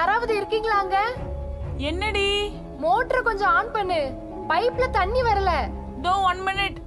யாராவது இருக்கீங்களாங்க? என்னடி? மோட்டர் கொஞ்சம் ஆன் பண்ணு. பைப்ல தண்ணி வரல. தோ 1 minute.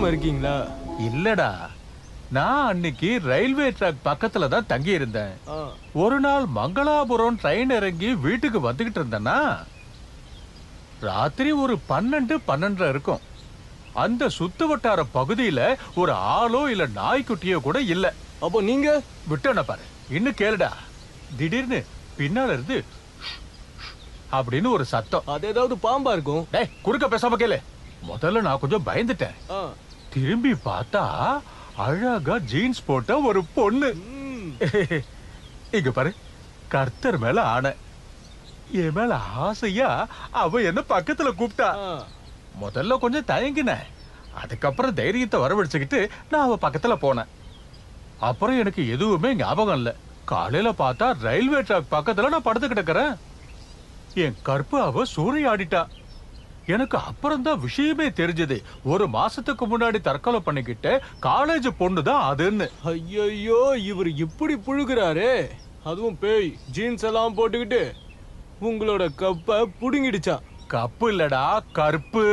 இருக்கீங்களா? இல்லடா, நான் அன்னைக்கு ரயில்வே ட்ராக் பக்கத்துல தான் தங்கி இருந்தேன். ஒரு நாள் மங்களாபுரம் ட்ரெயின் இறங்கி வீட்டுக்கு வந்துகிட்டு இருந்தேன்னா ராத்திரி ஒரு 12:30 இருக்கும். அந்த சுத்து வட்டார பகுதியில ஒரு ஆளோ இல்ல நாய்க்குட்டியோ கூட இல்ல. அப்போ நீங்க விட்டன பாரு. இன்னும் கேளுடா, திடீர்னு பின்னால இருந்து அப்படின்னு ஒரு சத்தம். அது ஏதாவது பாம்பா இருக்கும். டேய், குறுக்க பேசாம கேளு. முதல்ல நான் கொஞ்சம் பயந்துட்டேன். திரும்பி பார்த்தா அழகா ஜீன்ஸ் போட்ட ஒரு பொண்ணு. இங்க பாரு, கர்த்தர் மேல ஆணை, என் மேல ஆசையா அவ என்ன பக்கத்துல கூப்பிட்டா. முதல்ல கொஞ்சம் தயங்கினேன். அதுக்கப்புறம் தைரியத்தை வரவழைச்சுக்கிட்டு நான் அவ பக்கத்துல போனேன். அப்புறம் எனக்கு எதுவுமே ஞாபகம் இல்ல. காலையில பார்த்தா ரயில்வே ட்ராக் பக்கத்துல நான் படுத்து கிடக்குறேன். என் கற்பு அவ சூறையாடிட்டா. எனக்கு அப்புறம் தான் விஷயமே தெரிஞ்சது. ஒரு மாசத்துக்கு முன்னாடி தற்கொலை பண்ணிக்கிட்ட காலேஜ் பொண்ணுதான் அதுன்னு. ஐயோ, இவர் இப்படி புழுகுறாரு. அதுவும் பேய் ஜீன்ஸ் எல்லாம் போட்டுக்கிட்டு உங்களோட கப்ப புடுங்கிடுச்சா? கப்பு இல்லடா, கற்பு.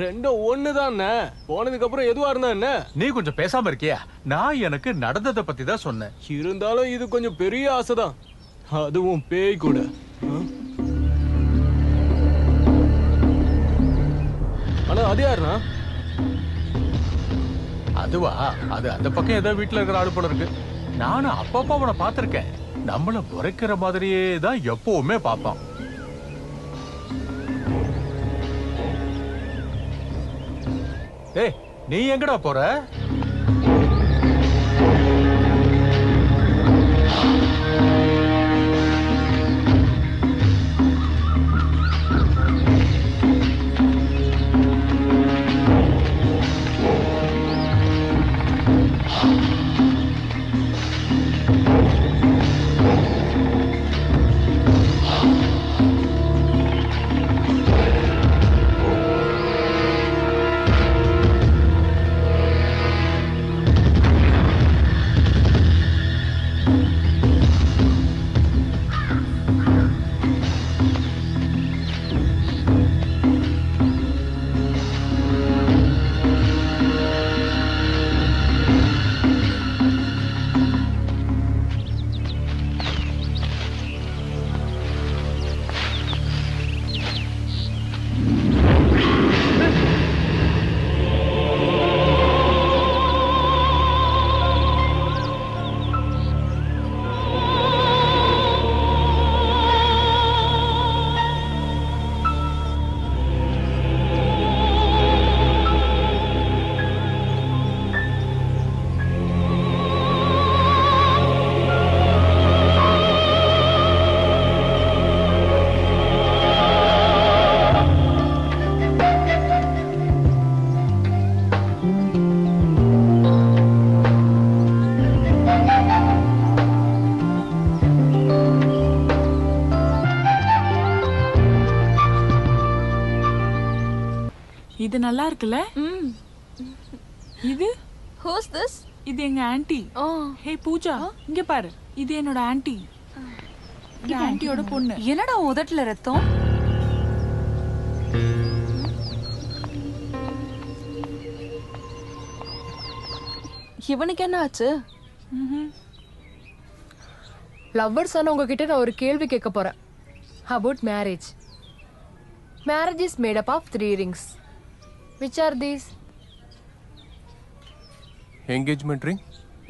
ரெண்டும் ஒண்ணுதான். போனதுக்கு அப்புறம் எதுவா இருந்தா என்ன? நீ கொஞ்சம் பேசாம இருக்கியா? நான் எனக்கு நடந்ததை பத்தி தான் சொன்னேன். இருந்தாலும் இது கொஞ்சம் பெரிய ஆசைதான். அதுவும் பேய் கூட. ஆனா அது யாருனா? அதுவா, அது அந்த பக்கம் ஏதோ வீட்டுல இருக்கிற ஆளு போல இருக்கு. நானும் அப்பப்ப அவனை பார்த்திருக்கேன். நம்மள முறைக்கிற மாதிரியே தான் எப்பவுமே பார்ப்பான். ஏய், நீ எங்கடா போற? இது நல்லா இருக்குல்ல? இது Who's this? இது எங்க ஆன்ட்டி. ஹே பூஜா, இங்க பாரு. இது என்னோட ஆன்ட்டி. ஆன்ட்டியோட பொண்ணு. என்னடா உதட்டுல ரத்தம்? இவனுக்கு என்ன ஆச்சு? லவ்வர்ஸ் ஆன உங்ககிட்ட நான் ஒரு கேள்வி கேட்க போறேன். About marriage. Marriage is made up of 3 rings. Which are these? Engagement ring?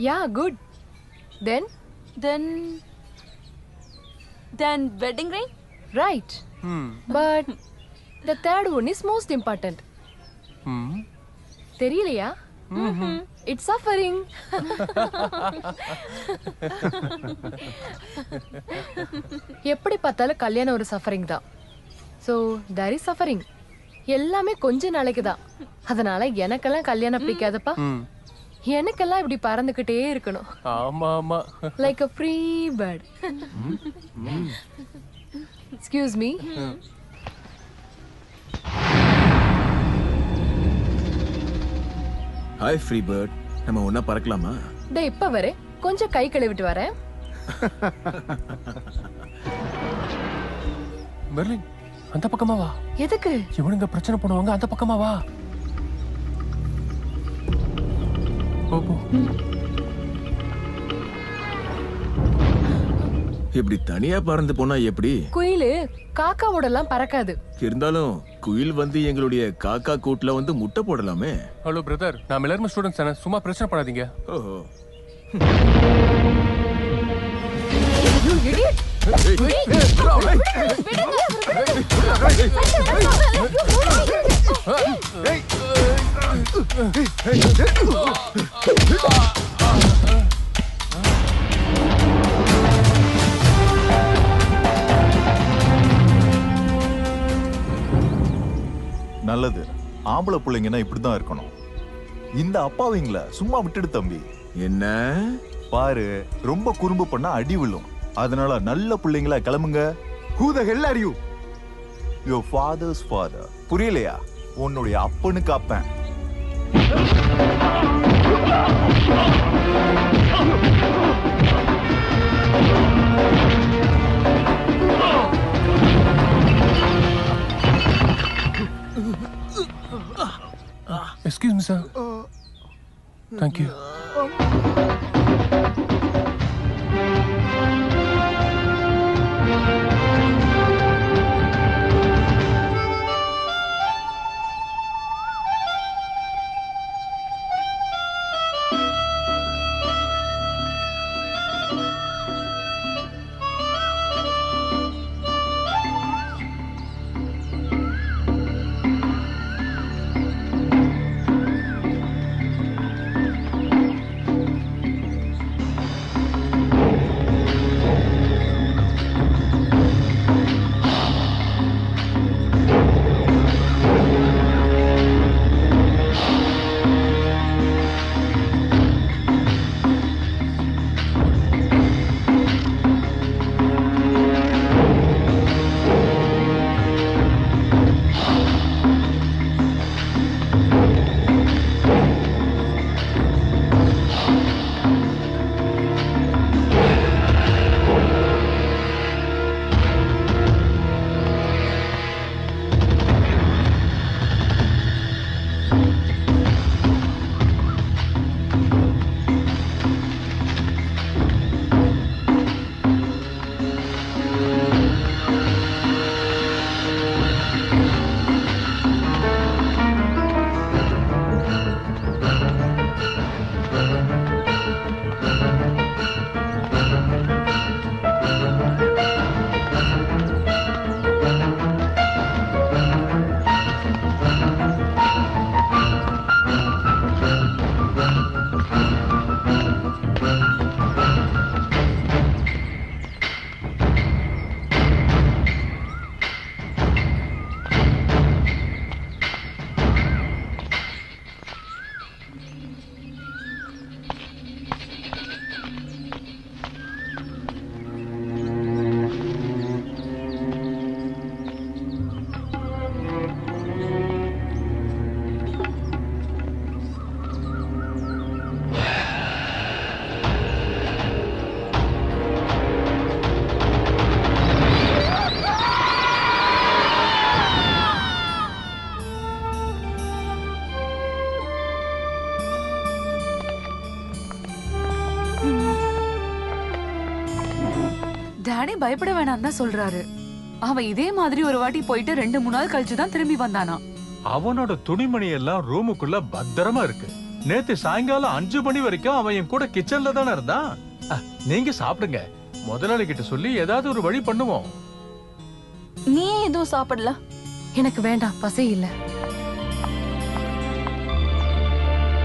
Yeah, good. Then wedding ring? right. But the third one is most important. தெரியலையா? It's suffering. எப்படி பார்த்தாலும் கல்யாணம் ஒரு சஃபரிங் தான். So there is suffering. எல்லாமே கொஞ்ச நாளைக்கு தான். அதனால எனக்கெல்லாம் கல்யாணம் பிடிக்காதப்பா. எனக்கெல்லாம் இப்படி பறந்துகிட்டே இருக்கணும். ஆமா ஆமா. Like a free bird. Excuse me. Hi free bird, நம்ம ஒண்ணா பறக்கலாமா? டேய் இப்ப வரே, கொஞ்சம் கை கழுவிட்டு வரேன். மெர்லின், அந்த பக்கமா வா. எதுக்கு? இவனுங்க பிரச்சனை பண்ணுவாங்க, அந்த பக்கமா வா. போ போ. இப்படி தனியா பறந்து போனா எப்படி? குயிலு காக்காவோட எல்லாம் பறக்காது. இருந்தாலும் குயில் வந்து எங்களுடைய காக்கா கூட்டுல வந்து முட்டை போடலாமே. ஹலோ பிரதர், நான் எல்லாரும் ஸ்டூடெண்ட்ஸ் தானே, சும்மா பிரச்சனை பண்ணாதீங்க. ஓஹோ. You idiot! நல்லது. ஆம்பளை பிள்ளைங்கன்னா இப்படிதான் இருக்கணும். இந்த அப்பாவிங்கள சும்மா விட்டுடு தம்பி. என்ன பாரு, ரொம்ப குறும்பு பண்ணா அடி விழும். அதனால நல்ல பிள்ளைங்களா கிளம்புங்க. Who the hell are you? Your father's father. புரியலையா? உன்னுடைய அப்பனுக்கு அப்பன். Excuse me, sir. Thank you. Daddy பயப்பட வேணாம் தான் சொல்றாரு. அவன் இதே மாதிரி ஒரு வாட்டி போயிட்டு 2-3 நாள் கழிச்சு தான் திரும்பி வந்தானா. அவனோட துணிமணி எல்லாம் ரூமுக்குள்ள பத்திரமா இருக்கு. நேத்து சாயங்காலம் 5 மணி வரைக்கும் அவன் என் கூட கிச்சன்ல தானே இருந்தான். நீங்க சாப்பிடுங்க. முதலாளி கிட்ட சொல்லி ஏதாவது ஒரு வழி பண்ணுவோம். நீ எதுவும் சாப்பிடல? எனக்கு வேண்டாம், பசி இல்ல.